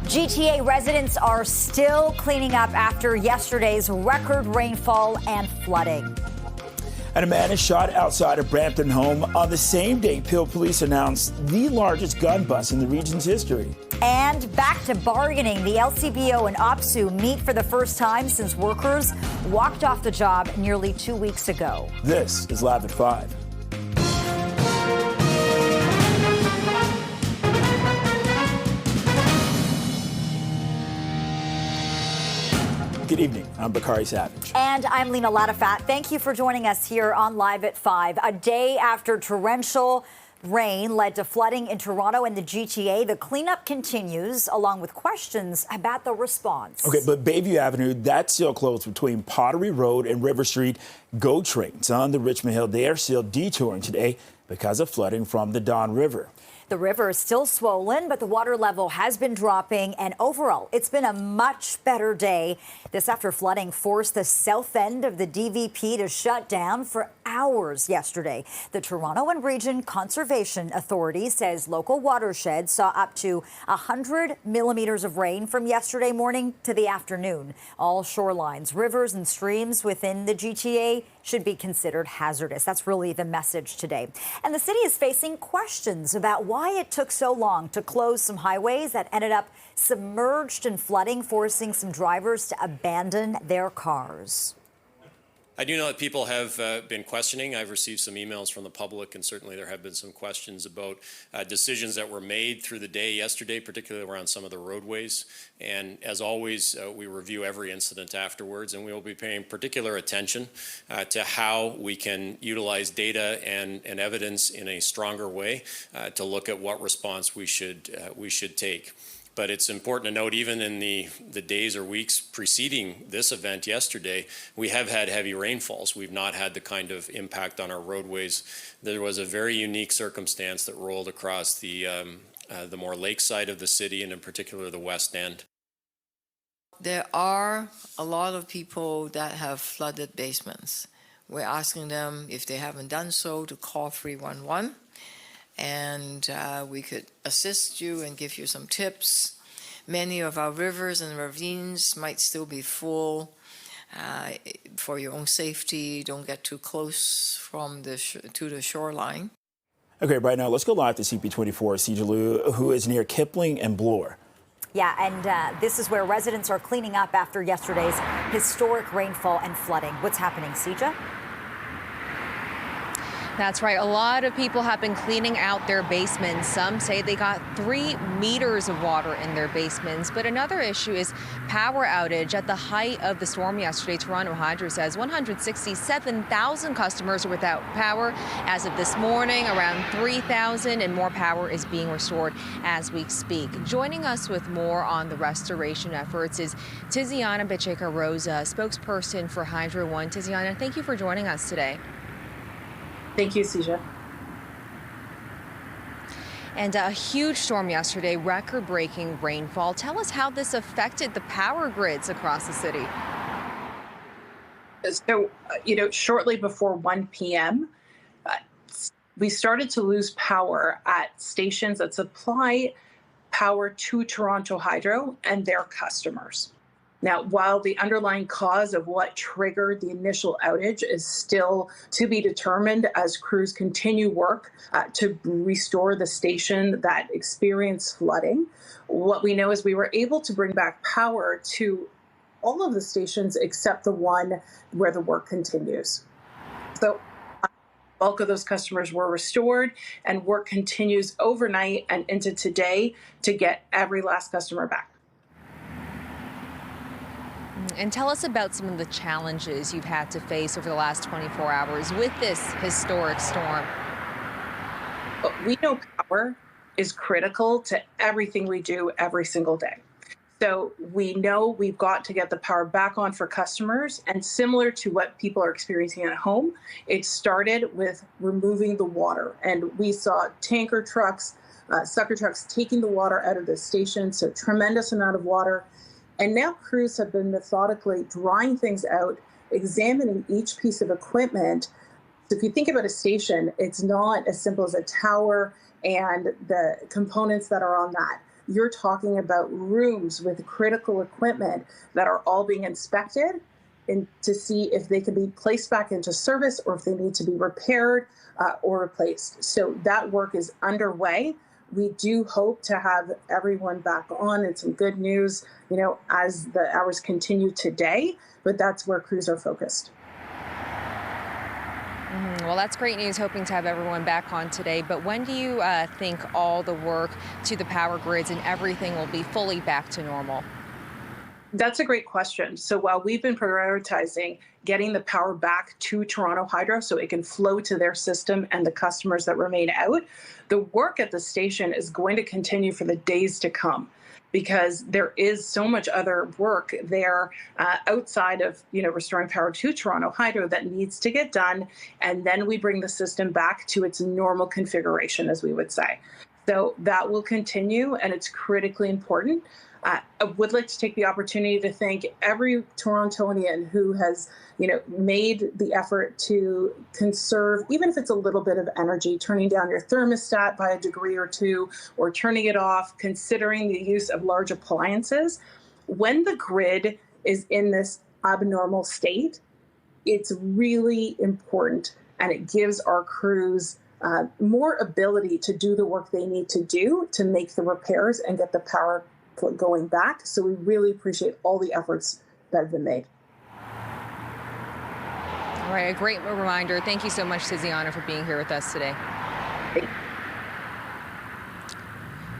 GTA residents are still cleaning up after yesterday's record rainfall and flooding. And a man is shot outside a Brampton home on the same day Peel police announced the largest gun bust in the region's history. And back to bargaining. The LCBO and OPSU meet for the first time since workers walked off the job nearly 2 weeks ago. This is Live at 5. Good evening. I'm Bakari Savage. And I'm Lena Latifat. Thank you for joining us here on Live at 5. A day after torrential rain led to flooding in Toronto and the GTA, the cleanup continues, along with questions about the response. Okay, but Bayview Avenue, that's still closed between Pottery Road and River Street. GO trains on the Richmond Hill, they are still detouring today because of flooding from the Don River. The river is still swollen, but the water level has been dropping, and overall, it's been a much better day. This after flooding forced the south end of the DVP to shut down for hours yesterday. The Toronto and Region Conservation Authority says local watersheds saw up to 100 millimeters of rain from yesterday morning to the afternoon. All shorelines, rivers, and streams within the GTA should be considered hazardous. That's really the message today. And the city is facing questions about why it took so long to close some highways that ended up submerged in flooding, forcing some drivers to abandon their cars. I do know that people have been questioning. I've received some emails from the public, and certainly there have been some questions about decisions that were made through the day yesterday, particularly around some of the roadways. And as always, we review every incident afterwards, and we will be paying particular attention to how we can utilize data and evidence in a stronger way to look at what response we should take. But it's important to note, even in the days or weeks preceding this event yesterday, we have had heavy rainfalls. We've not had the kind of impact on our roadways. There was a very unique circumstance that rolled across the more lakeside of the city, and in particular the West End. There are a lot of people that have flooded basements. We're asking them, if they haven't done so, to call 311. And we could assist you and give you some tips. Many of our rivers and ravines might still be full. For your own safety, don't get too close from to the shoreline. Okay, right now, let's go live to CP24, Seizure, who is near Kipling and Bloor. Yeah, and this is where residents are cleaning up after yesterday's historic rainfall and flooding. What's happening, Seizure? That's right. A lot of people have been cleaning out their basements. Some say they got 3 meters of water in their basements. But another issue is power outage. At the height of the storm yesterday, Toronto Hydro says 167,000 customers are without power. As of this morning, around 3,000 and more power is being restored as we speak. Joining us with more on the restoration efforts is Tiziana Becheca-Rosa, spokesperson for Hydro One. Tiziana, thank you for joining us today. Thank you, Seizure. And a huge storm yesterday, record-breaking rainfall. Tell us how this affected the power grids across the city. So, shortly before 1 p.m., we started to lose power at stations that supply power to Toronto Hydro and their customers. Now, while the underlying cause of what triggered the initial outage is still to be determined as crews continue work to restore the station that experienced flooding, what we know is we were able to bring back power to all of the stations except the one where the work continues. So the bulk of those customers were restored, and work continues overnight and into today to get every last customer back. And tell us about some of the challenges you've had to face over the last 24 hours with this historic storm. We know power is critical to everything we do every single day. So we know we've got to get the power back on for customers, and similar to what people are experiencing at home, it started with removing the water. And we saw tanker trucks, sucker trucks taking the water out of the station, so tremendous amount of water. And now crews have been methodically drawing things out, examining each piece of equipment. So if you think about a station, it's not as simple as a tower and the components that are on that. you're talking about rooms with critical equipment that are all being inspected and to see if they can be placed back into service or if they need to be repaired or replaced. So that work is underway. We do hope to have everyone back on, and some good news, as the hours continue today, but that's where crews are focused. Well, that's great news, hoping to have everyone back on today. But when do you think all the work to the power grids and everything will be fully back to normal? That's a great question. So while we've been prioritizing getting the power back to Toronto Hydro so it can flow to their system and the customers that remain out, the work at the station is going to continue for the days to come, because there is so much other work there outside of restoring power to Toronto Hydro that needs to get done, and then we bring the system back to its normal configuration, as we would say. So that will continue, and it's critically important. I would like to take the opportunity to thank every Torontonian who has, made the effort to conserve, even if it's a little bit of energy, turning down your thermostat by a degree or two, or turning it off, considering the use of large appliances. When the grid is in this abnormal state, it's really important, and it gives our crews more ability to do the work they need to do to make the repairs and get the power going back. So we really appreciate all the efforts that have been made. All right, a great reminder. Thank you so much, Tiziana, for being here with us today.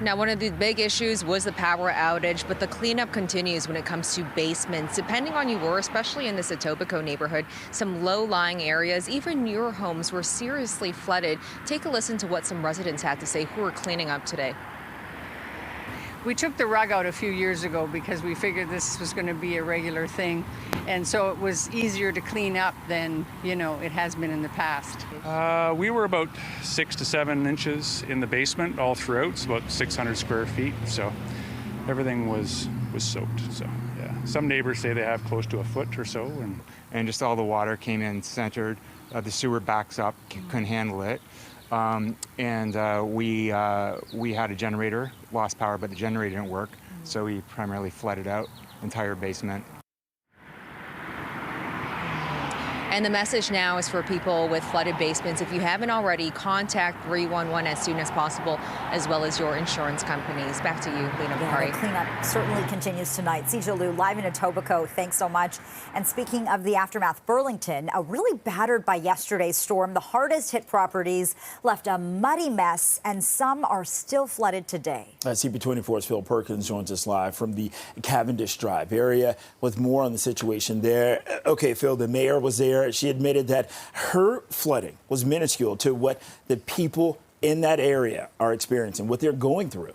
Now, one of the big issues was the power outage, but the cleanup continues when it comes to basements. Depending on you were, especially in this Etobicoke neighborhood, some low-lying areas, even your homes were seriously flooded. Take a listen to what some residents had to say who are cleaning up today. We took the rug out a few years ago because we figured this was going to be a regular thing. And so it was easier to clean up than, it has been in the past. We were about 6 to 7 inches in the basement all throughout. It's about 600 square feet. So everything was soaked. So, yeah. Some neighbors say they have close to a foot or so. And just all the water came in centered. The sewer backs up, couldn't handle it. We had a generator, lost power, but the generator didn't work. So we primarily flooded out entire basement. And the message now is for people with flooded basements. If you haven't already, contact 311 as soon as possible, as well as your insurance companies. Back to you, Lena Bakari. The cleanup certainly continues tonight. Seizure Lou, live in Etobicoke. Thanks so much. And speaking of the aftermath, Burlington, really battered by yesterday's storm. The hardest hit properties left a muddy mess, and some are still flooded today. CP24's Phil Perkins joins us live from the Cavendish Drive area with more on the situation there. Okay, Phil, the mayor was there. She admitted that her flooding was minuscule to what the people in that area are experiencing, what they're going through.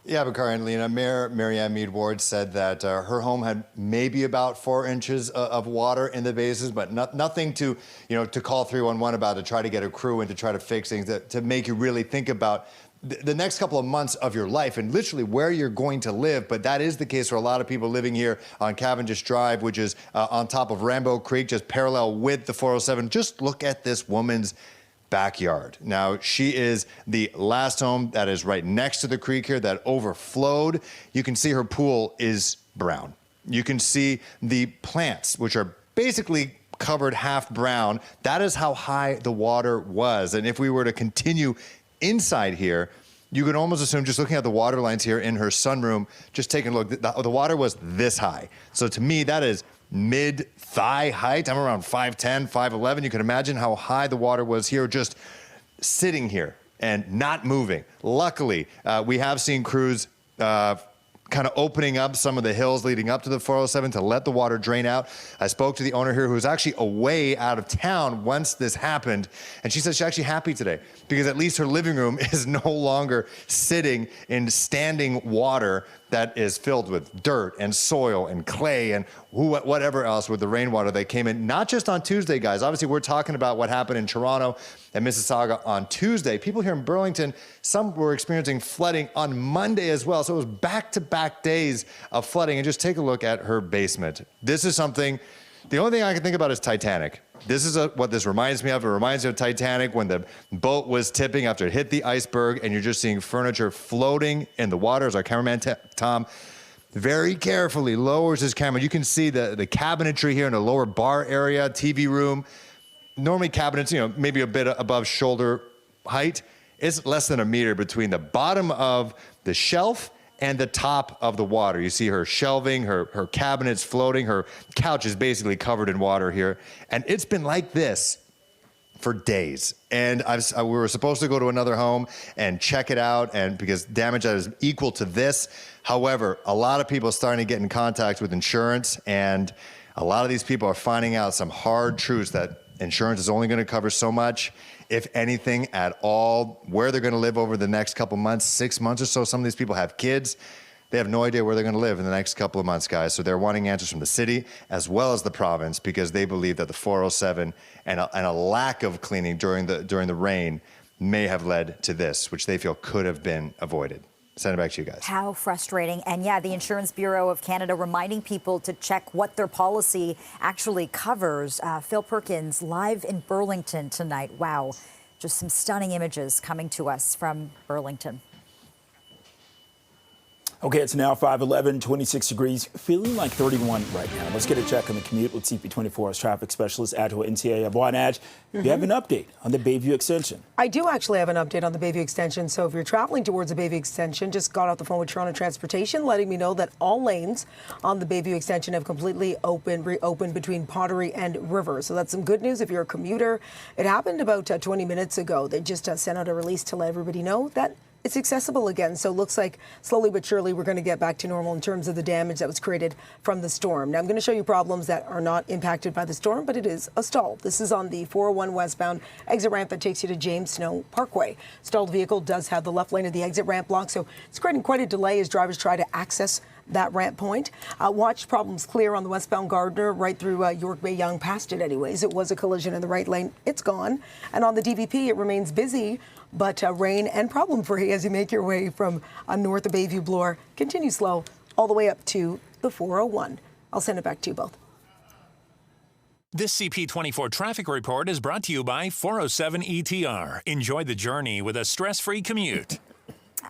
Yeah, Bakari and Lena, Mayor Marianne Mead Ward said that her home had maybe about 4 inches of water in the basement, but nothing to, to call 311 about, to try to get a crew in to try to fix things, to make you really think about the next couple of months of your life and literally where you're going to live. But that is the case for a lot of people living here on Cavendish Drive, which is on top of Rambo Creek, just parallel with the 407. Just look at this woman's backyard. Now, she is the last home that is right next to the creek here that overflowed. You can see her pool is brown. You can see the plants, which are basically covered half brown. That is how high the water was. And if we were to continue inside here, you could almost assume, just looking at the water lines here in her sunroom, just taking a look, the water was this high. So to me, that is mid-thigh height. I'm around 5'10", 5'11". You can imagine how high the water was here, just sitting here and not moving. Luckily, we have seen crews kind of opening up some of the hills leading up to the 407 to let the water drain out. I spoke to the owner here who was actually away out of town once this happened, and she said she's actually happy today because at least her living room is no longer sitting in standing water that is filled with dirt and soil and clay and whatever else with the rainwater that came in, not just on Tuesday, guys. Obviously, we're talking about what happened in Toronto and Mississauga on Tuesday. People here in Burlington, some were experiencing flooding on Monday as well. So it was back-to-back days of flooding. And just take a look at her basement. This is something The only thing I can think about is Titanic. This is what this reminds me of. It reminds me of Titanic when the boat was tipping after it hit the iceberg, and you're just seeing furniture floating in the water. As our cameraman, Tom, very carefully lowers his camera. You can see the cabinetry here in the lower bar area, TV room. Normally cabinets, maybe a bit above shoulder height. It's less than a meter between the bottom of the shelf and the top of the water. You see her shelving, her cabinets floating, her couch is basically covered in water here. And it's been like this for days. And we were supposed to go to another home and check it out, and because damage that is equal to this. However, a lot of people are starting to get in contact with insurance, and a lot of these people are finding out some hard truths that insurance is only going to cover so much, if anything at all, where they're going to live over the next couple months, 6 months or so. Some of these people have kids. They have no idea where they're going to live in the next couple of months, guys. So they're wanting answers from the city as well as the province, because they believe that the 407 and a lack of cleaning during the rain may have led to this, which they feel could have been avoided. Send it back to you guys. How frustrating. And yeah, the Insurance Bureau of Canada reminding people to check what their policy actually covers. Phil Perkins live in Burlington tonight. Wow. Just some stunning images coming to us from Burlington. Okay, it's now 5:11, 26 degrees, feeling like 31 right now. Let's get a check on the commute with CP24's traffic specialist, Adele NCA. Adele, you have an update on the Bayview Extension. I do actually have an update on the Bayview Extension. So if you're traveling towards the Bayview Extension, just got off the phone with Toronto Transportation, letting me know that all lanes on the Bayview Extension have completely reopened between Pottery and River. So that's some good news if you're a commuter. It happened about 20 minutes ago. They just sent out a release to let everybody know that it's accessible again. So it looks like slowly but surely we're going to get back to normal in terms of the damage that was created from the storm. Now I'm going to show you problems that are not impacted by the storm, but it is a stall. This is on the 401 westbound exit ramp that takes you to James Snow Parkway. Stalled vehicle does have the left lane of the exit ramp blocked, so it's creating quite a delay as drivers try to access that ramp point. Watch problems clear on the westbound Gardner right through York Bay Yonge, past it anyways. It was a collision in the right lane. It's gone. And on the DVP, it remains busy, but rain and problem free as you make your way from north of Bayview Bloor. Continue slow all the way up to the 401. I'll send it back to you both. This CP24 traffic report is brought to you by 407 ETR. Enjoy the journey with a stress-free commute.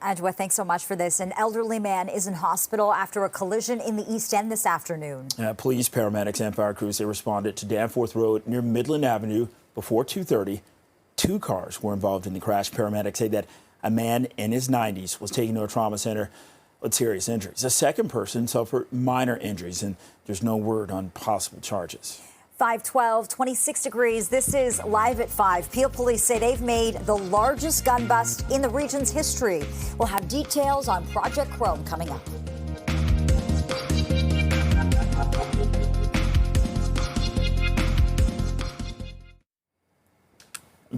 Adwa, thanks so much for this. An elderly man is in hospital after a collision in the East End this afternoon. Police, paramedics, and fire crews, they responded to Danforth Road near Midland Avenue before 2:30. 2 cars were involved in the crash. Paramedics say that a man in his 90s was taken to a trauma center with serious injuries. A second person suffered minor injuries, and there's no word on possible charges. 5:12, 26 degrees. This is Live at 5. Peel police say they've made the largest gun bust in the region's history. We'll have details on Project Chrome coming up.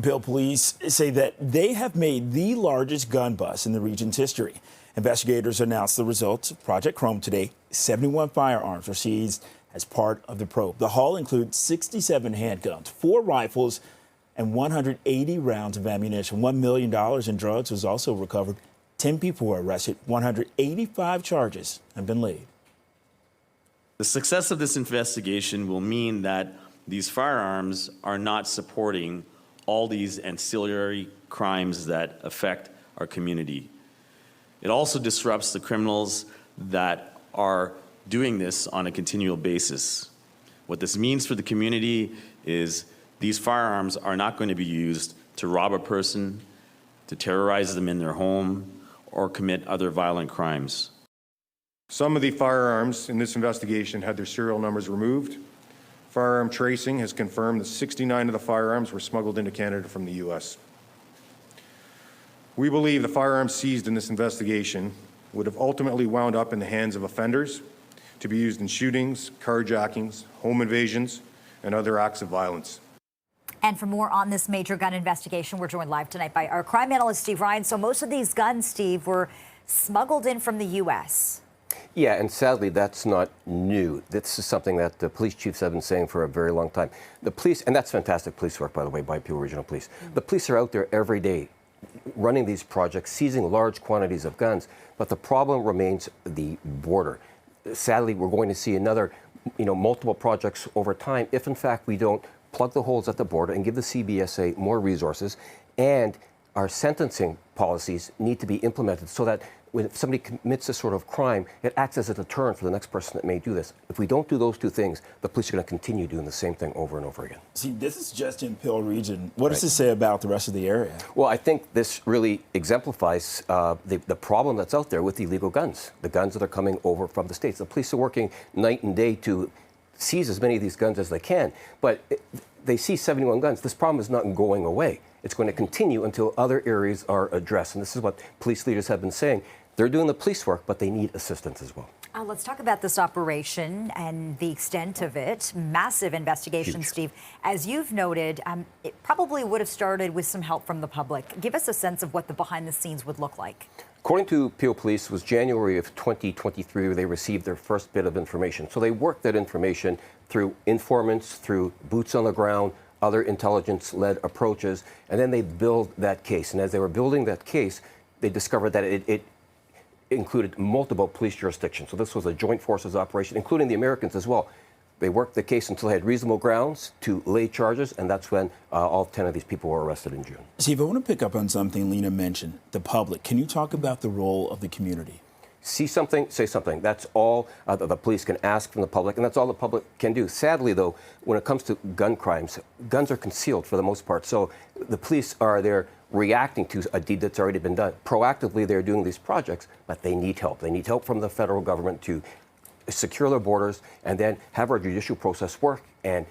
Peel police say that they have made the largest gun bust in the region's history. Investigators announced the results of Project Chrome today. 71 firearms were seized as part of the probe. The haul includes 67 handguns, 4 rifles, and 180 rounds of ammunition. $1 million in drugs was also recovered. 10 people were arrested. 185 charges have been laid. The success of this investigation will mean that these firearms are not supporting all these ancillary crimes that affect our community. It also disrupts the criminals that are doing this on a continual basis. What this means for the community is these firearms are not going to be used to rob a person, to terrorize them in their home, or commit other violent crimes. Some of the firearms in this investigation had their serial numbers removed. Firearm tracing has confirmed that 69 of the firearms were smuggled into Canada from the U.S. We believe the firearms seized in this investigation would have ultimately wound up in the hands of offenders to be used in shootings, carjackings, home invasions, and other acts of violence. And for more on this major gun investigation, we're joined live tonight by our crime analyst, Steve Ryan. So most of these guns, Steve, were smuggled in from the U.S. Yeah, and sadly, that's not new. This is something that the police chiefs have been saying for a very long time. The police, and that's fantastic police work, by the way, by Peel Regional Police. The police are out there every day running these projects, seizing large quantities of guns, but the problem remains the border. sadly, we're going to see another, multiple projects over time if, in fact, we don't plug the holes at the border and give the CBSA more resources. And our sentencing policies need to be implemented so that when somebody commits this sort of crime, it acts as a deterrent for the next person that may do this. If we don't do those two things, the police are going to continue doing the same thing over and over again. See, this is just in Peel region. What does this say about the rest of the area? Well, I think this really exemplifies the problem that's out there with illegal guns, the guns that are coming over from the States. The police are working night and day to seize as many of these guns as they can, but they seize 71 guns. This problem is not going away. It's going to continue until other areas are addressed. And this is what police leaders have been saying. They're doing the police work, but they need assistance as well. Let's talk about this operation and the extent of it. Massive investigation, Huge. Steve. As you've noted, it probably would have started with some help from the public. Give us a sense of what the behind the scenes would look like. According to Peel Police, it was January of 2023 where they received their first bit of information. So they worked that information through informants, through boots on the ground, other intelligence-led approaches, and then they build that case. And as they were building that case, they discovered that it included multiple police jurisdictions. So this was a joint forces operation, including the Americans as well. They worked the case until they had reasonable grounds to lay charges, and that's when all 10 of these people were arrested in June. Steve, I want to pick up on something Lena mentioned, the public. Can you talk about the role of the community? See something, say something. That's all the police can ask from the public, and that's all the public can do. Sadly, though, when it comes to gun crimes, guns are concealed for the most part. So the police are there reacting to a deed that's already been done. Proactively, they're doing these projects, but they need help. They need help from the federal government to secure their borders and then have our judicial process work and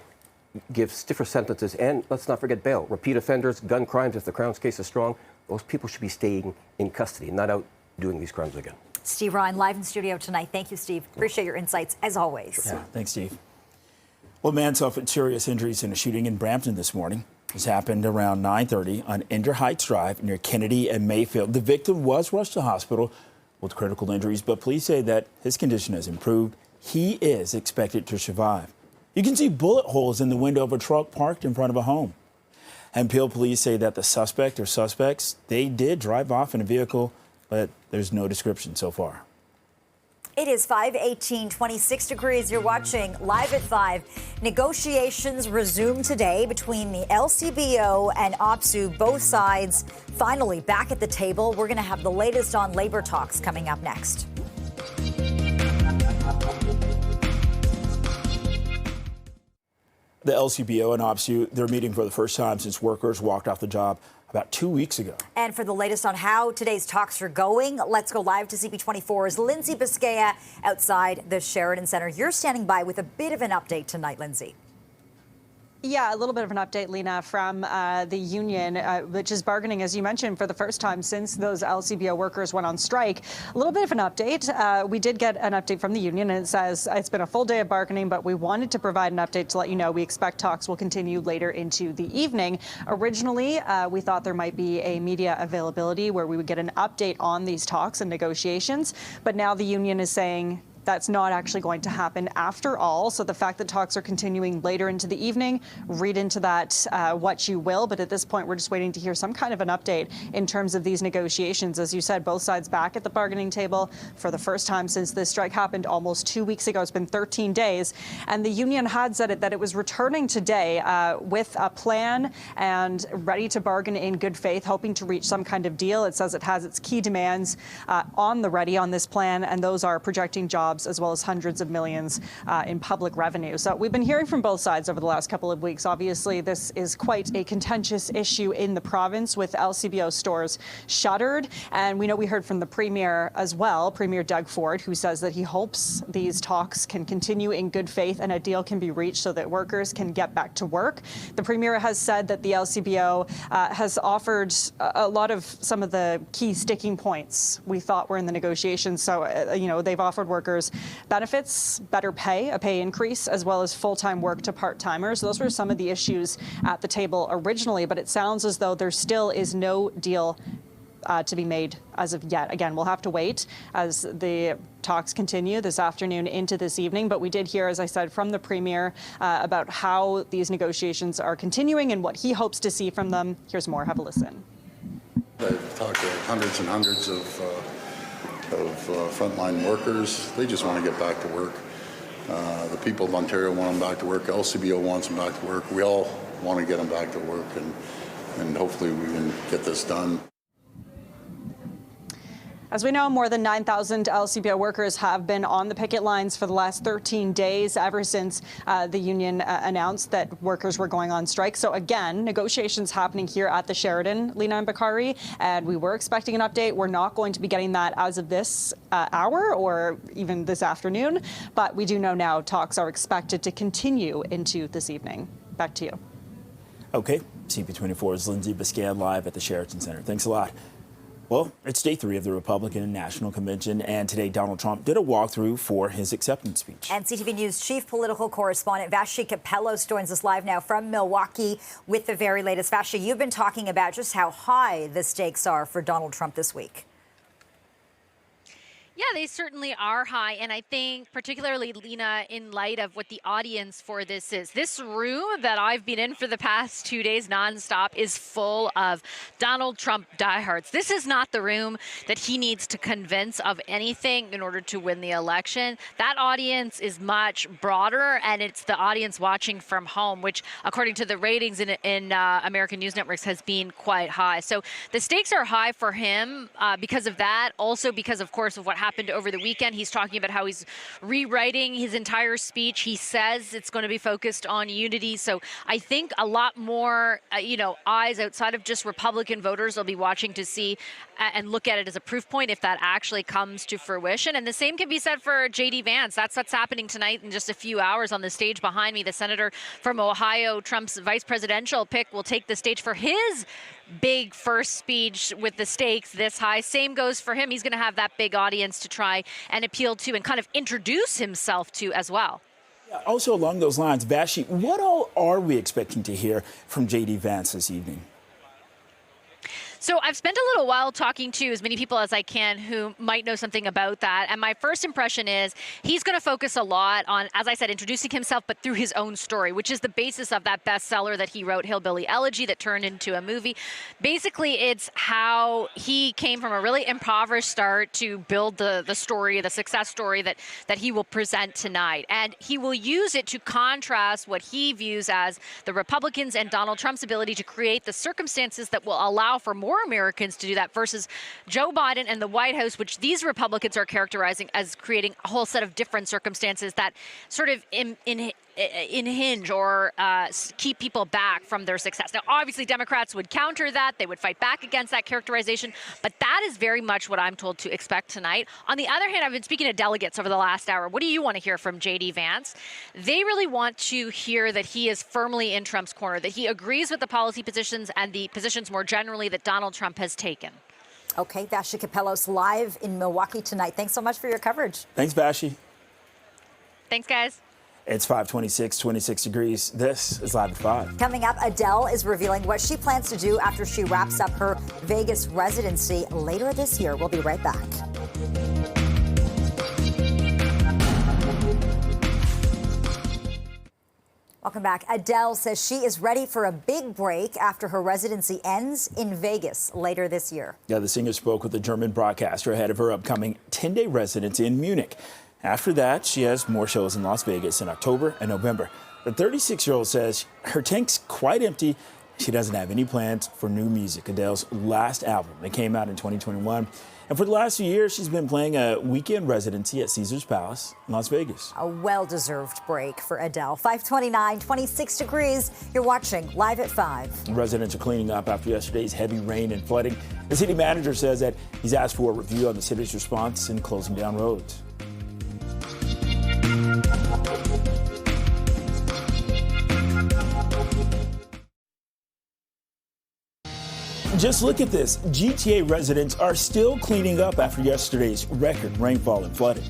give stiffer sentences. And let's not forget bail. Repeat offenders, gun crimes, if the Crown's case is strong, those people should be staying in custody, not out doing these crimes again. Steve Ryan, live in studio tonight. Thank you, Steve. Appreciate your insights, as always. Sure. Yeah, thanks, Steve. Well, a man suffered serious injuries in a shooting in Brampton this morning. This happened around 9:30 on Ender Heights Drive near Kennedy and Mayfield. The victim was rushed to hospital with critical injuries, but police say that his condition has improved. He is expected to survive. You can see bullet holes in the window of a truck parked in front of a home. And Peel police say that the suspect or suspects, they did drive off in a vehicle, but there's no description so far. It is 5:18, 26 degrees. You're watching Live at 5. Negotiations resume today between the LCBO and OPSU, both sides finally back at the table. We're going to have the latest on labor talks coming up next. The LCBO and OPSU, they're meeting for the first time since workers walked off the job about 2 weeks ago. And for the latest on how today's talks are going, let's go live to CP24's Lindsay Biscaya outside the Sheridan Center. You're standing by with a bit of an update tonight, Lindsay. Yeah, a little bit of an update, Lena, from the union, which is bargaining, as you mentioned, for the first time since those LCBO workers went on strike. A little bit of an update. We did get an update from the union, and it says it's been a full day of bargaining, but we wanted to provide an update to let you know we expect talks will continue later into the evening. Originally, we thought there might be a media availability where we would get an update on these talks and negotiations, but now the union is saying that's not actually going to happen after all. So the fact that talks are continuing later into the evening, read into that what you will. But at this point, we're just waiting to hear some kind of an update in terms of these negotiations. As you said, both sides back at the bargaining table for the first time since this strike happened almost 2 weeks ago. It's been 13 days. And the union had said that it was returning today with a plan and ready to bargain in good faith, hoping to reach some kind of deal. It says it has its key demands on this plan, and those are projecting jobs as well as hundreds of millions in public revenue. So we've been hearing from both sides over the last couple of weeks. Obviously, this is quite a contentious issue in the province with LCBO stores shuttered. And we know we heard from the Premier as well, Premier Doug Ford, who says that he hopes these talks can continue in good faith and a deal can be reached so that workers can get back to work. The Premier has said that the LCBO has offered a lot of some of the key sticking points we thought were in the negotiations. So, they've offered workers benefits, better pay, a pay increase, as well as full-time work to part-timers. Those were some of the issues at the table originally, but it sounds as though there still is no deal to be made as of yet. Again, we'll have to wait as the talks continue this afternoon into this evening. But we did hear, as I said, from the Premier about how these negotiations are continuing and what he hopes to see from them. Here's more. Have a listen. I've talked to hundreds and hundreds of frontline workers. They just want to get back to work. The people of Ontario want them back to work. LCBO wants them back to work. We all want to get them back to work, and hopefully we can get this done. As we know, more than 9,000 LCBO workers have been on the picket lines for the last 13 days, ever since the union announced that workers were going on strike. So again, negotiations happening here at the Sheraton, Lena and Bakari, and we were expecting an update. We're not going to be getting that as of this hour or even this afternoon, but we do know now talks are expected to continue into this evening. Back to you. Okay, CP24's Lindsay Biscan live at the Sheraton Center. Thanks a lot. Well, it's day 3 of the Republican National Convention, and today Donald Trump did a walkthrough for his acceptance speech. And CTV News chief political correspondent Vashi Kapellos joins us live now from Milwaukee with the very latest. Vashi, you've been talking about just how high the stakes are for Donald Trump this week. Yeah, they certainly are high. And I think particularly, Lena, in light of what the audience for this is. This room that I've been in for the past 2 days nonstop is full of Donald Trump diehards. This is not the room that he needs to convince of anything in order to win the election. That audience is much broader, and it's the audience watching from home, which, according to the ratings in American news networks, has been quite high. So the stakes are high for him because of that. Also because, of course, of what happened over the weekend. He's talking about how he's rewriting his entire speech. He says it's going to be focused on unity. So I think a lot more, eyes outside of just Republican voters will be watching to see and look at it as a proof point if that actually comes to fruition. And the same can be said for J.D. Vance. That's what's happening tonight in just a few hours on the stage behind me. The senator from Ohio, Trump's vice presidential pick, will take the stage for his big first speech with the stakes this high. Same goes for him. He's going to have that big audience to try and appeal to and kind of introduce himself to as well. Also along those lines, Vashi, what all are we expecting to hear from J.D. Vance this evening? So I've spent a little while talking to as many people as I can who might know something about that. And my first impression is he's going to focus a lot on, as I said, introducing himself, but through his own story, which is the basis of that bestseller that he wrote, Hillbilly Elegy, that turned into a movie. Basically, it's how he came from a really impoverished start to build the story, the success story that he will present tonight. And he will use it to contrast what he views as the Republicans and Donald Trump's ability to create the circumstances that will allow for more Americans to do that versus Joe Biden and the White House, which these Republicans are characterizing as creating a whole set of different circumstances that sort of hinge or keep people back from their success. Now, obviously, Democrats would counter that. They would fight back against that characterization. But that is very much what I'm told to expect tonight. On the other hand, I've been speaking to delegates over the last hour. What do you want to hear from J.D. Vance? They really want to hear that he is firmly in Trump's corner, that he agrees with the policy positions and the positions more generally that Donald Trump has taken. Okay, Vashi Kapellos live in Milwaukee tonight. Thanks so much for your coverage. Thanks, Vashi. Thanks, guys. It's 5:26, 26 degrees. This is Live at 5. Coming up, Adele is revealing what she plans to do after she wraps up her Vegas residency later this year. We'll be right back. Welcome back. Adele says she is ready for a big break after her residency ends in Vegas later this year. Yeah, the singer spoke with the German broadcaster ahead of her upcoming 10-day residency in Munich. After that, she has more shows in Las Vegas in October and November. The 36-year-old says her tank's quite empty. She doesn't have any plans for new music. Adele's last album, it came out in 2021. And for the last few years, she's been playing a weekend residency at Caesar's Palace in Las Vegas. A well-deserved break for Adele. 5:29, 26 degrees. You're watching Live at 5. Residents are cleaning up after yesterday's heavy rain and flooding. The city manager says that he's asked for a review on the city's response in closing down roads. Just look at this. GTA residents are still cleaning up after yesterday's record rainfall and flooding.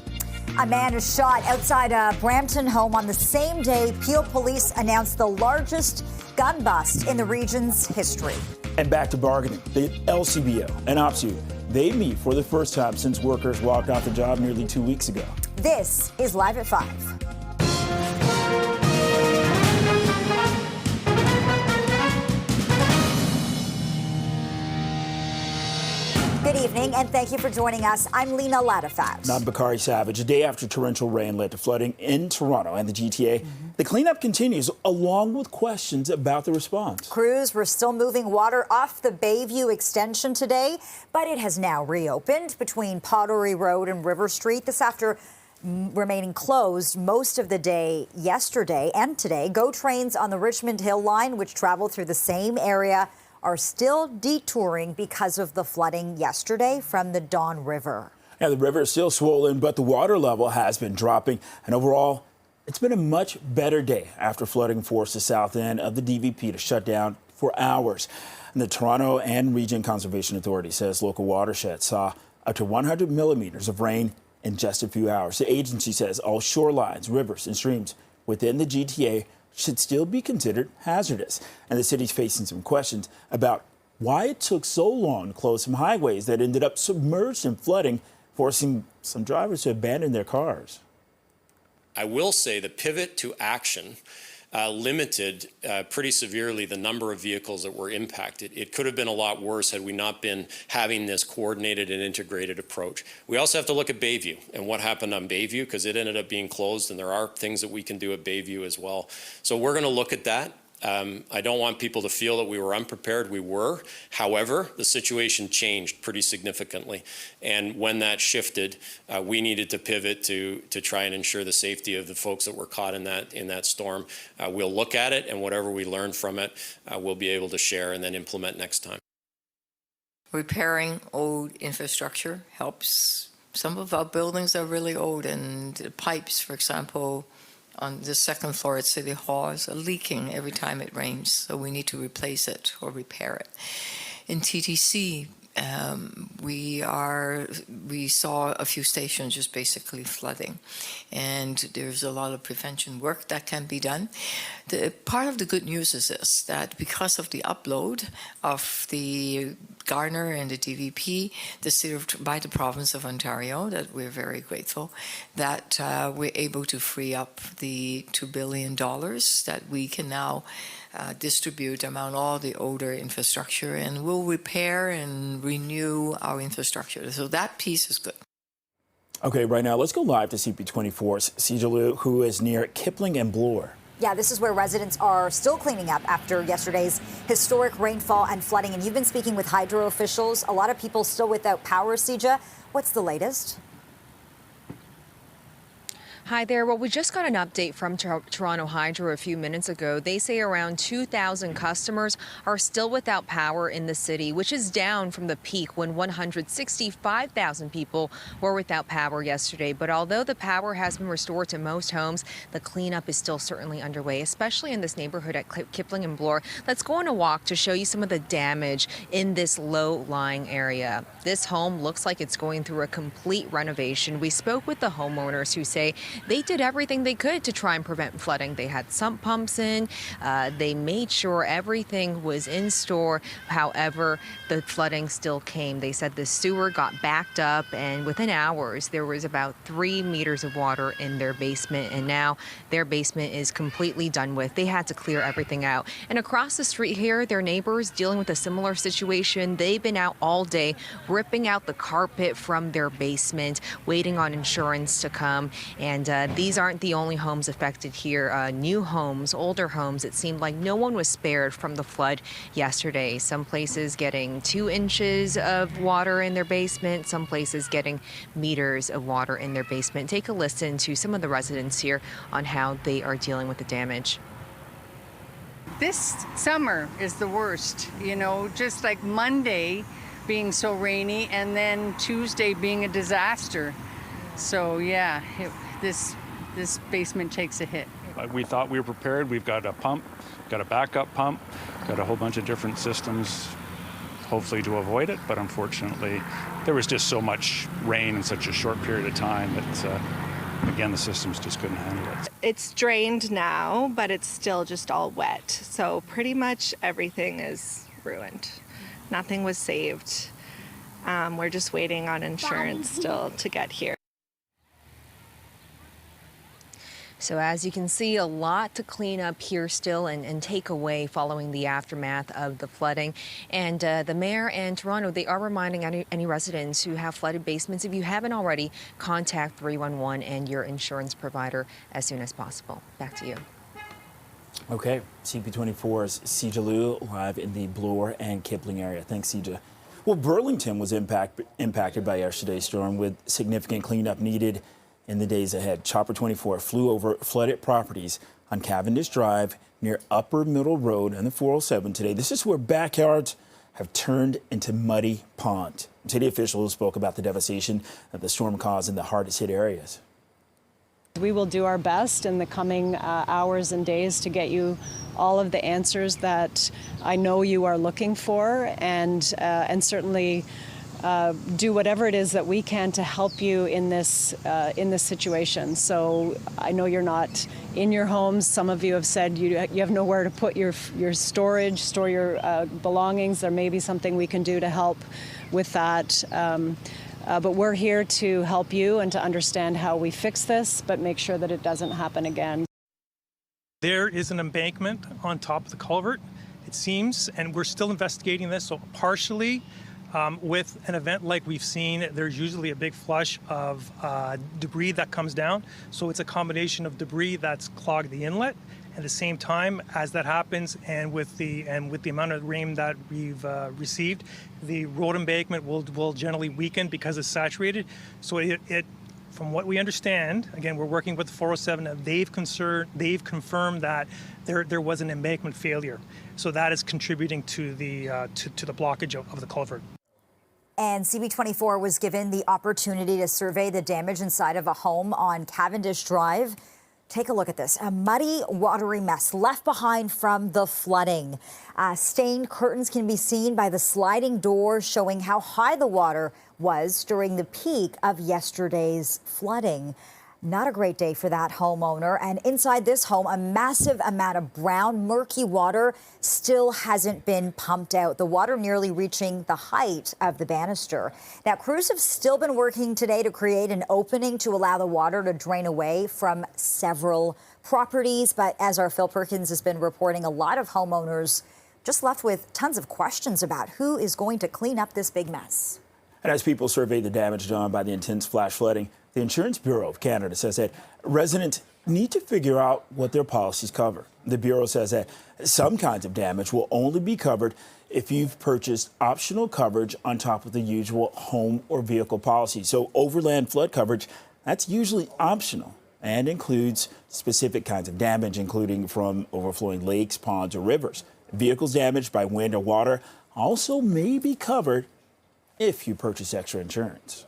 A man is shot outside a Brampton home on the same day Peel police announced the largest gun bust in the region's history. And back to bargaining. The LCBO and OPSU, they meet for the first time since workers walked off the job nearly 2 weeks ago. This is Live at 5. Good evening, and thank you for joining us. I'm Lena Ladifat. I'm Bakari Savage. A day after torrential rain led to flooding in Toronto and the GTA, the cleanup continues, along with questions about the response. Crews were still moving water off the Bayview extension today, but it has now reopened between Pottery Road and River Street. This after remaining closed most of the day yesterday and today. GO trains on the Richmond Hill line, which travel through the same area, are still detouring because of the flooding yesterday from the Don River. Yeah, the river is still swollen, but the water level has been dropping. And overall, it's been a much better day after flooding forced the south end of the DVP to shut down for hours. And the Toronto and Region Conservation Authority says local watersheds saw up to 100 millimeters of rain in just a few hours. The agency says all shorelines, rivers, and streams within the GTA should still be considered hazardous. And the city's facing some questions about why it took so long to close some highways that ended up submerged in flooding, forcing some drivers to abandon their cars. I will say the pivot to action limited pretty severely the number of vehicles that were impacted. It could have been a lot worse had we not been having this coordinated and integrated approach. We also have to look at Bayview and what happened on Bayview, because it ended up being closed, and there are things that we can do at Bayview as well. So we're going to look at that. I don't want people to feel that we were unprepared. We were. However, the situation changed pretty significantly. And when that shifted, we needed to pivot to try and ensure the safety of the folks that were caught in that storm. We'll look at it, and whatever we learn from it, we'll be able to share and then implement next time. Repairing old infrastructure helps. Some of our buildings are really old, and the pipes, for example, on the second floor at City Hall are leaking every time it rains, so we need to replace it or repair it. In TTC, we saw a few stations just basically flooding, and there's a lot of prevention work that can be done. Part of the good news is this, that because of the upload of the Garner and the DVP, by the province of Ontario, that we're very grateful, that we're able to free up the $2 billion that we can now distribute among all the older infrastructure, and we'll repair and renew our infrastructure. So that piece is good. Okay, right now, let's go live to CP24's Seizure, who is near Kipling and Bloor. Yeah, this is where residents are still cleaning up after yesterday's historic rainfall and flooding. And you've been speaking with hydro officials. A lot of people still without power, CJ. What's the latest? Hi there. Well, we just got an update from Toronto Hydro a few minutes ago. They say around 2,000 customers are still without power in the city, which is down from the peak when 165,000 people were without power yesterday. But although the power has been restored to most homes, the cleanup is still certainly underway, especially in this neighborhood at Kipling and Bloor. Let's go on a walk to show you some of the damage in this low-lying area. This home looks like it's going through a complete renovation. We spoke with the homeowners who say they did everything they could to try and prevent flooding. They had sump pumps in. They made sure everything was in store. However, the flooding still came. They said the sewer got backed up, and within hours, there was about 3 meters of water in their basement. And now their basement is completely done with. They had to clear everything out. And across the street here, their neighbors dealing with a similar situation. They've been out all day, ripping out the carpet from their basement, waiting on insurance to come. And these aren't the only homes affected here. New homes, older homes, it seemed like no one was spared from the flood yesterday. Some places getting 2 inches of water in their basement, some places getting meters of water in their basement. Take a listen to some of the residents here on how they are dealing with the damage. This summer is the worst, just like Monday being so rainy and then Tuesday being a disaster. So yeah, this basement takes a hit. We thought we were prepared. We've got a pump, got a backup pump, got a whole bunch of different systems, hopefully to avoid it. But unfortunately, there was just so much rain in such a short period of time that, again, the systems just couldn't handle it. It's drained now, but it's still just all wet. So pretty much everything is ruined. Nothing was saved. We're just waiting on insurance still to get here. So as you can see, a lot to clean up here still and take away following the aftermath of the flooding. And the mayor and Toronto, they are reminding any residents who have flooded basements, if you haven't already, contact 311 and your insurance provider as soon as possible. Back to you. Okay, CP24's Seizure Liu live in the Bloor and Kipling area. Thanks, Seizure. Well, Burlington was impacted by yesterday's storm with significant cleanup needed in the days ahead. Chopper 24 flew over flooded properties on Cavendish Drive near Upper Middle Road and the 407 today. This is where backyards have turned into muddy ponds. City officials spoke about the devastation that the storm caused in the hardest hit areas. We will do our best in the coming hours and days to get you all of the answers that I know you are looking for, and certainly do whatever it is that we can to help you in this situation. So I know you're not in your homes. Some of you have said you have nowhere to put your storage, store your belongings. There may be something we can do to help with that. But we're here to help you and to understand how we fix this, but make sure that it doesn't happen again. There is an embankment on top of the culvert, it seems, and we're still investigating this. So partially, with an event like we've seen, there's usually a big flush of debris that comes down. So it's a combination of debris that's clogged the inlet. At the same time, as that happens, and with the amount of rain that we've received, the road embankment will generally weaken because it's saturated. So it from what we understand, again, we're working with the 407. They've confirmed that there was an embankment failure. So that is contributing to the blockage of the culvert. And CP24 was given the opportunity to survey the damage inside of a home on Cavendish Drive. Take a look at this. A muddy, watery mess left behind from the flooding. Stained curtains can be seen by the sliding door, showing how high the water was during the peak of yesterday's flooding. Not a great day for that homeowner. And inside this home, a massive amount of brown, murky water still hasn't been pumped out. The water nearly reaching the height of the banister. Now, crews have still been working today to create an opening to allow the water to drain away from several properties. But as our Phil Perkins has been reporting, a lot of homeowners just left with tons of questions about who is going to clean up this big mess. And as people survey the damage done by the intense flash flooding, the Insurance Bureau of Canada says that residents need to figure out what their policies cover. The Bureau says that some kinds of damage will only be covered if you've purchased optional coverage on top of the usual home or vehicle policy. So overland flood coverage, that's usually optional and includes specific kinds of damage, including from overflowing lakes, ponds, or rivers. Vehicles damaged by wind or water also may be covered if you purchase extra insurance.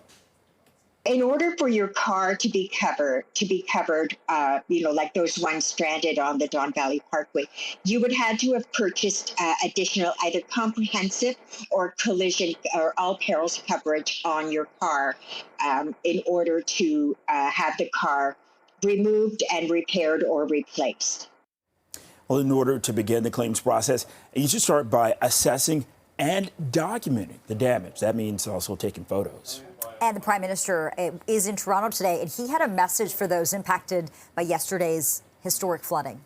In order for your car to be covered, like those ones stranded on the Don Valley Parkway, you would have to have purchased additional either comprehensive or collision or all perils coverage on your car in order to have the car removed and repaired or replaced. Well, in order to begin the claims process, you should start by assessing and documenting the damage. That means also taking photos. And the Prime Minister is in Toronto today, and he had a message for those impacted by yesterday's historic flooding.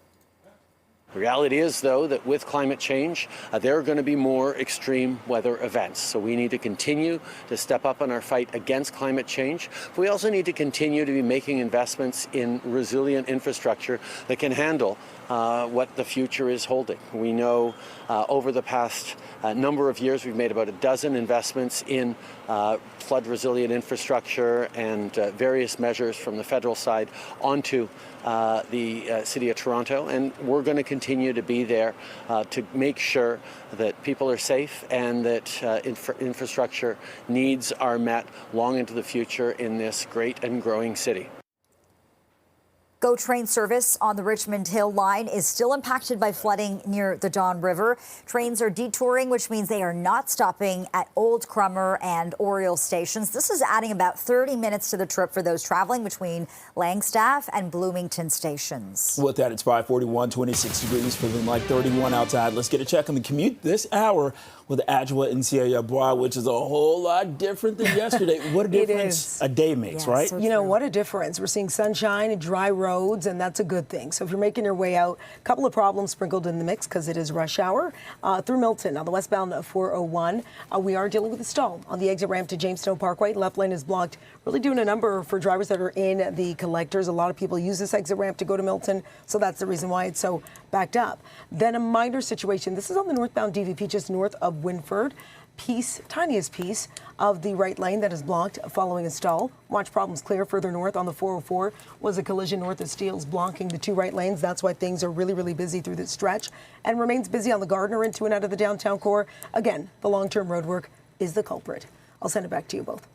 The reality is, though, that with climate change, there are going to be more extreme weather events. So we need to continue to step up in our fight against climate change. We also need to continue to be making investments in resilient infrastructure that can handle what the future is holding. We know over the past number of years, we've made about a dozen investments in flood resilient infrastructure and various measures from the federal side onto the City of Toronto. And we're going to continue to be there to make sure that people are safe and that infrastructure needs are met long into the future in this great and growing city. GO train service on the Richmond Hill line is still impacted by flooding near the Don River. Trains are detouring, which means they are not stopping at Old Crummer and Oriole stations. This is adding about 30 minutes to the trip for those traveling between Langstaff and Bloomington stations. With that, it's 5:41, 26 degrees, feeling like 31 outside. Let's get a check on the commute this hour with Adele and Bois, which is a whole lot different than yesterday. What a difference a day makes, right? So you know, what a difference. We're seeing sunshine and dry roads, and that's a good thing. So if you're making your way out, a couple of problems sprinkled in the mix because it is rush hour through Milton on the westbound 401. We are dealing with a stall on the exit ramp to Jamestown Parkway. Left lane is blocked, really doing a number for drivers that are in the collectors. A lot of people use this exit ramp to go to Milton, so that's the reason why it's so backed up. Then a minor situation. This is on the northbound DVP just north of Winford. Tiniest piece of the right lane that is blocked following a stall. Watch problems clear further north on the 404 was a collision north of Steeles blocking the two right lanes. That's why things are really, really busy through this stretch and remains busy on the Gardner into and out of the downtown core. Again, the long-term roadwork is the culprit. I'll send it back to you both.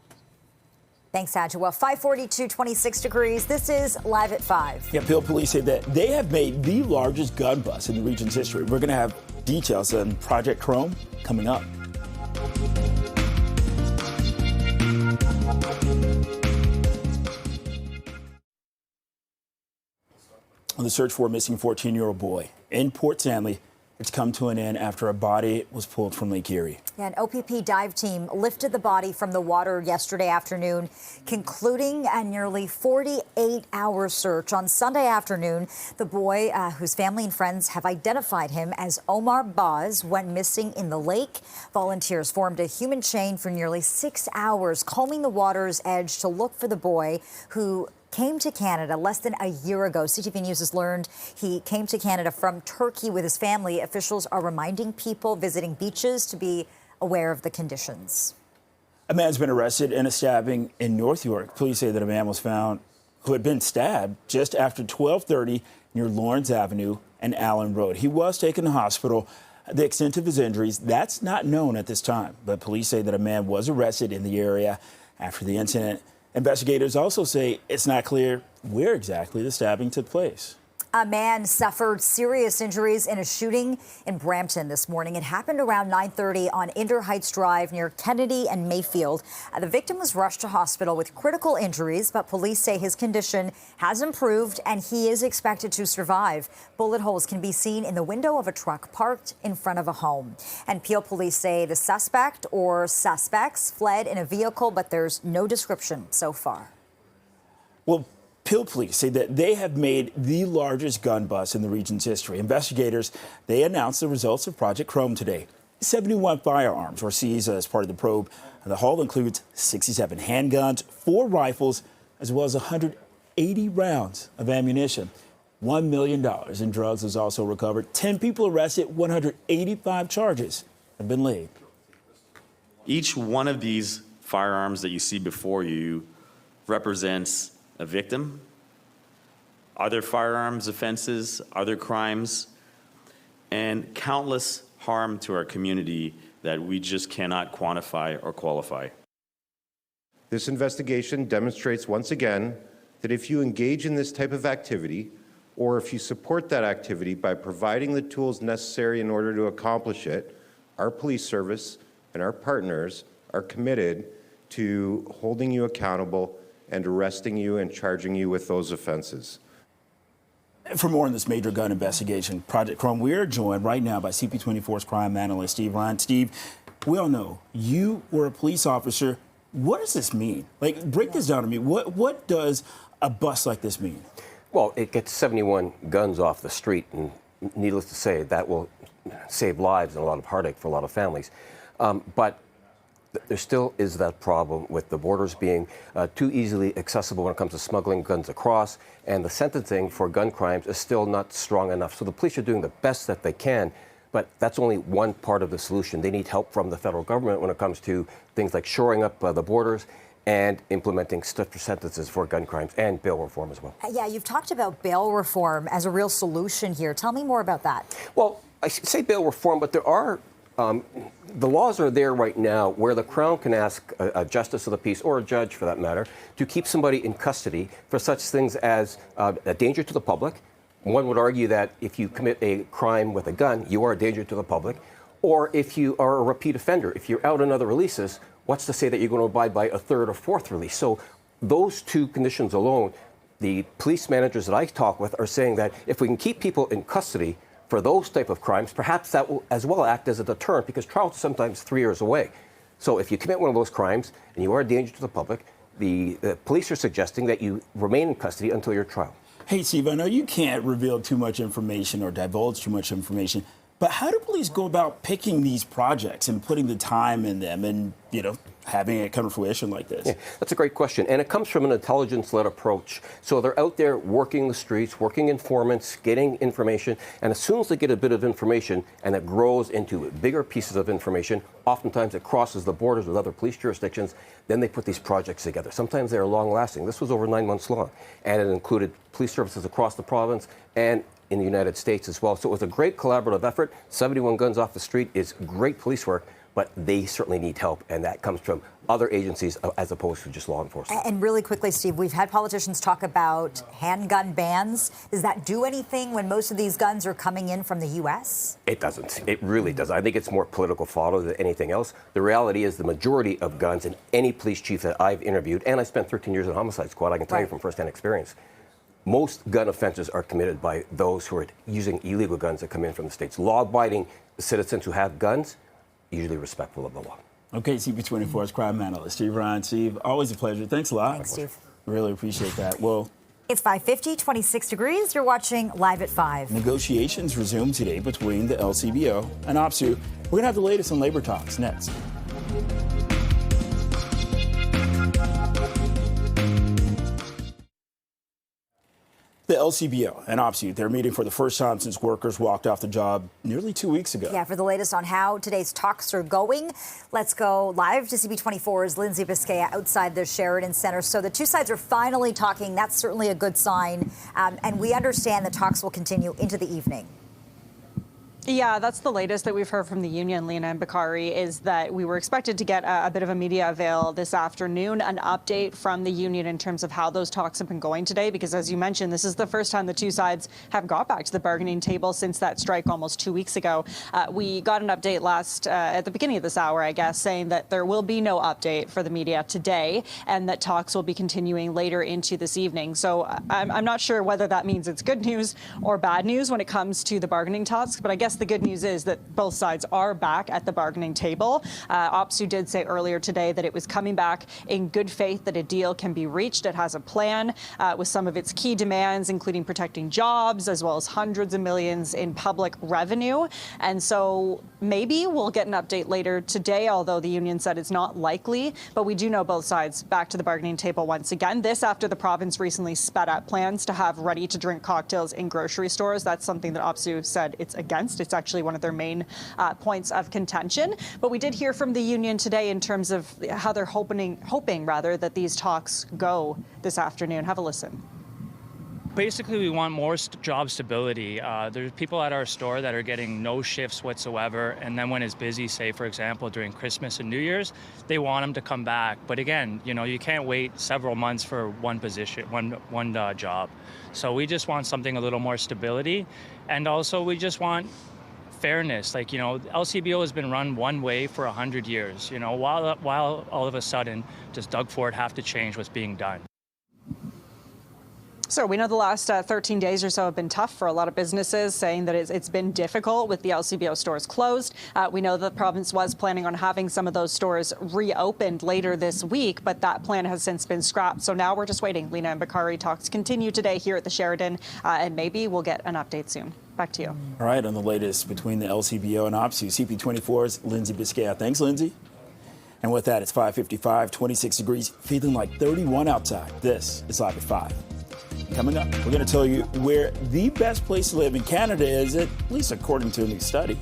Thanks, Adele. Well, 542, 26 degrees. This is Live at 5. Yeah, Peel Police say that they have made the largest gun bust in the region's history. We're going to have details on Project Chrome coming up. The search for a missing 14-year-old boy in Port Stanley, it's come to an end after a body was pulled from Lake Erie. Yeah, an OPP dive team lifted the body from the water yesterday afternoon, concluding a nearly 48-hour search. On Sunday afternoon, the boy, whose family and friends have identified him as Omar Baz, went missing in the lake. Volunteers formed a human chain for nearly 6 hours, combing the water's edge to look for the boy who came to Canada less than a year ago. CTV News has learned he came to Canada from Turkey with his family. Officials are reminding people visiting beaches to be aware of the conditions. A man's been arrested in a stabbing in North York. Police say that a man was found who had been stabbed just after 12:30 near Lawrence Avenue and Allen Road. He was taken to hospital. The extent of his injuries, that's not known at this time, but police say that a man was arrested in the area after the incident. Investigators also say it's not clear where exactly the stabbing took place. A man suffered serious injuries in a shooting in Brampton this morning. It happened around 9:30 on Inter Heights Drive near Kennedy and Mayfield. The victim was rushed to hospital with critical injuries, but police say his condition has improved and he is expected to survive. Bullet holes can be seen in the window of a truck parked in front of a home. And Peel police say the suspect or suspects fled in a vehicle, but there's no description so far. Well, Peel police say that they have made the largest gun bust in the region's history. Investigators, they announced the results of Project Chrome today. 71 firearms were seized as part of the probe. The haul includes 67 handguns, 4 rifles, as well as 180 rounds of ammunition. $1 million in drugs was also recovered. 10 people arrested, 185 charges have been laid. Each one of these firearms that you see before you represents a victim, other firearms offenses, other crimes, and countless harm to our community that we just cannot quantify or qualify. This investigation demonstrates once again that if you engage in this type of activity, or if you support that activity by providing the tools necessary in order to accomplish it, our police service and our partners are committed to holding you accountable and arresting you and charging you with those offenses. For more on this major gun investigation, Project Chrome, we are joined right now by CP24's crime analyst, Steve Ryan. Steve, we all know you were a police officer. What does this mean? Like, break this down to me. What does a bust like this mean? Well, it gets 71 guns off the street, and needless to say, that will save lives and a lot of heartache for a lot of families. But there still is that problem with the borders being too easily accessible when it comes to smuggling guns across, and the sentencing for gun crimes is still not strong enough. So the police are doing the best that they can, but that's only one part of the solution. They need help from the federal government when it comes to things like shoring up the borders and implementing stiffer sentences for gun crimes and bail reform as well. Yeah, you've talked about bail reform as a real solution here. Tell me more about that. Well, I say bail reform, but there are the laws are there right now where the Crown can ask a justice of the peace, or a judge for that matter, to keep somebody in custody for such things as a danger to the public. One would argue that if you commit a crime with a gun, you are a danger to the public. Or if you are a repeat offender, if you're out on other releases, what's to say that you're going to abide by a third or fourth release? So those two conditions alone, the police managers that I talk with are saying that if we can keep people in custody For those type of crimes, perhaps that will as well act as a deterrent because trial is sometimes 3 years away. So if you commit one of those crimes and you are a danger to the public, the police are suggesting that you remain in custody until your trial. Hey, Steve, I know you can't reveal too much information or divulge too much information, but how do police go about picking these projects and putting the time in them and, having it come to fruition like this? Yeah, that's a great question. And it comes from an intelligence-led approach. So they're out there working the streets, working informants, getting information. And as soon as they get a bit of information and it grows into bigger pieces of information, oftentimes it crosses the borders with other police jurisdictions, then they put these projects together. Sometimes they're long-lasting. This was over 9 months long. And it included police services across the province and in the United States as well. So it was a great collaborative effort. 71 guns off the street is great police work, but they certainly need help, and that comes from other agencies as opposed to just law enforcement. And really quickly, Steve, we've had politicians talk about handgun bans. Does that do anything when most of these guns are coming in from the U.S.? It doesn't. It really doesn't. I think it's more political fodder than anything else. The reality is the majority of guns in any police chief that I've interviewed, and I spent 13 years in a homicide squad, I can tell you from firsthand experience, most gun offenses are committed by those who are using illegal guns that come in from the States. Law-abiding citizens who have guns, usually respectful of the law. Okay, CP24's crime analyst, Steve Ryan. Steve, always a pleasure. Thanks a lot. Thanks, Steve. Really appreciate that. Well, it's 5:50, 26 degrees. You're watching Live at 5. Negotiations resume today between the LCBO and OPSEU. We're going to have the latest on labor talks next. The LCBO and OPSEU, they're meeting for the first time since workers walked off the job nearly 2 weeks ago. Yeah, for the latest on how today's talks are going, let's go live to CP24's Lindsay Biscaya outside the Sheridan Center. So the two sides are finally talking. That's certainly a good sign. And we understand the talks will continue into the evening. Yeah, that's the latest that we've heard from the union, Lena and Bakari, is that we were expected to get a bit of a media avail this afternoon, an update from the union in terms of how those talks have been going today, because as you mentioned, this is the first time the two sides have got back to the bargaining table since that strike almost 2 weeks ago. We got an update at the beginning of this hour, I guess, saying that there will be no update for the media today and that talks will be continuing later into this evening. So I'm not sure whether that means it's good news or bad news when it comes to the bargaining talks, but I guess the good news is that both sides are back at the bargaining table. OPSEU did say earlier today that it was coming back in good faith that a deal can be reached. It has a plan with some of its key demands, including protecting jobs, as well as hundreds of millions in public revenue. And so maybe we'll get an update later today, although the union said it's not likely. But we do know both sides back to the bargaining table once again. This after the province recently sped up plans to have ready-to-drink cocktails in grocery stores. That's something that OPSEU said it's against. It's actually one of their main points of contention. But we did hear from the union today in terms of how they're hoping that these talks go this afternoon. Have a listen. Basically, we want more job stability. There's people at our store that are getting no shifts whatsoever, and then when it's busy, say, for example, during Christmas and New Year's, they want them to come back. But again, you can't wait several months for one position, one job. So we just want something a little more stability, and also we just want fairness. LCBO has been run one way for 100 years. While all of a sudden, does Doug Ford have to change what's being done? So we know the last 13 days or so have been tough for a lot of businesses, saying that it's been difficult with the LCBO stores closed. We know the province was planning on having some of those stores reopened later this week, but that plan has since been scrapped. So now we're just waiting. Lena and Bakari talks continue today here at the Sheridan, and maybe we'll get an update soon. Back to you. All right, on the latest between the LCBO and OPSEU, CP24's Lindsay Biscaya. Thanks, Lindsay. And with that, it's 5:55, 26 degrees, feeling like 31 outside. This is Live at 5. Coming up, we're going to tell you where the best place to live in Canada is, at least according to a new study.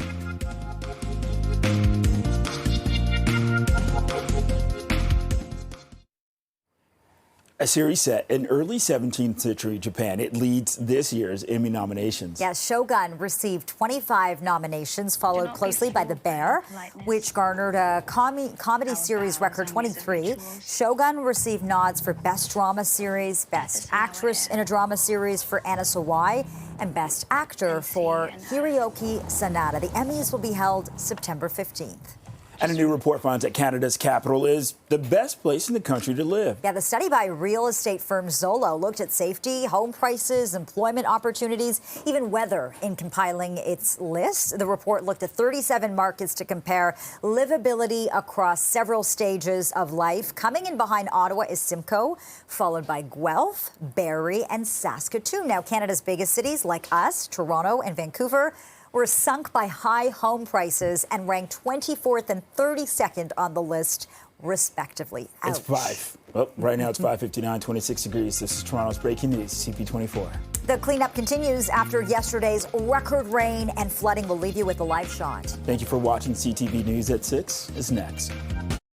A series set in early 17th century Japan. It leads this year's Emmy nominations. Yes, Shogun received 25 nominations, followed closely by The Bear, which garnered a comedy series record 23. Shogun received nods for Best Drama Series, Best Actress in a Drama Series for Anna Sawai, and Best Actor for Hiroyuki Sanada. The Emmys will be held September 15th. And a new report finds that Canada's capital is the best place in the country to live. Yeah, the study by real estate firm Zillow looked at safety, home prices, employment opportunities, even weather in compiling its list. The report looked at 37 markets to compare livability across several stages of life. Coming in behind Ottawa is Simcoe, followed by Guelph, Barrie, and Saskatoon. Now, Canada's biggest cities like us, Toronto and Vancouver, were sunk by high home prices and ranked 24th and 32nd on the list, respectively. Ouch. It's 5. Well, right now it's 5:59, 26 degrees. This is Toronto's breaking news, CP24. The cleanup continues after yesterday's record rain and flooding. We'll leave you with a live shot. Thank you for watching. CTV News at 6 is next.